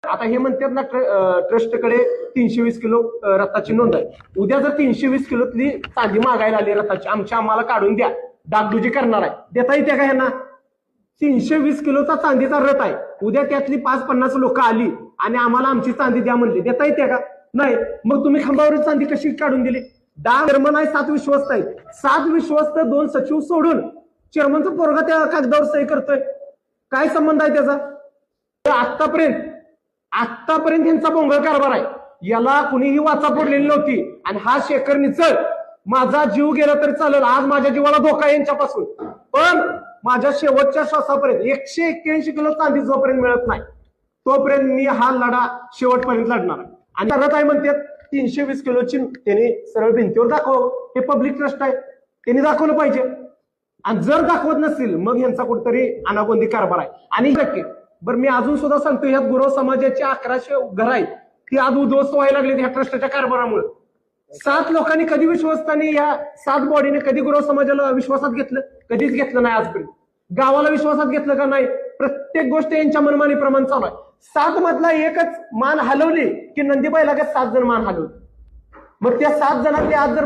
आता हे म्हणतात ना ट्रस्टकडे 320 किलो रथाची नोंद आहे. उद्या जर 320 किलोतली चांदी मागायला आली रथाची, आम्हाला काढून द्या, डागडुजी करणार आहे, देता येते का ह्यांना? 320 किलोचा चांदीचा रथ आहे, उद्या त्यातली 5-50 लोक आली आणि आम्हाला आमची चांदी द्या म्हणली, देता येते का? नाही. मग तुम्ही खांबावरील चांदी कशी काढून दिली? चेअरमन आहे, 7 विश्वस्त आहे, 7 विश्वस्त 2 सचिव सोडून चेअरमनचा पोरगा त्या कागदावर सही करतोय, काय संबंध आहे त्याचा? आतापर्यंत यांचा बोंगळ कारभार आहे, याला कुणीही वाचा पडलेली नव्हती. आणि हा शेखर निचळ, माझा जीव गेला तरी चालेल, आज माझ्या जीवाला धोका आहे यांच्यापासून, पण माझ्या शेवटच्या श्वासापर्यंत 181 किलो चांदी जोपर्यंत मिळत नाही तोपर्यंत मी हा लढा शेवटपर्यंत लढणार. आणि करत आहे म्हणतात 320 किलोची, त्यांनी सरळ भिंतीवर दाखव, हे पब्लिक ट्रस्ट आहे, त्यांनी दाखवलं पाहिजे. आणि जर दाखवत नसतील मग यांचा कुठेतरी अनागोंदी कारभार आहे. आणि बरं, मी अजून सुद्धा सांगतो, ह्या गुरव समाजाची 1100 घर आहेत, ती आज उद्ध्वस्त व्हायला लागली ह्या ट्रस्टच्या कारभारामुळे. 7 लोकांनी कधी विश्वासाने, या 7 बॉडीने कधी गुरव समाजाला विश्वासात घेतलं? कधीच घेतलं नाही आजपर्यंत. गावाला विश्वासात घेतलं का? नाही. प्रत्येक गोष्ट यांच्या मनमानी प्रमाण चालू आहे. 7 मधला एकच मान हलवली की नंदीबाईला 7 जण मान हलवली. मग त्या 7 जणांनी आज जर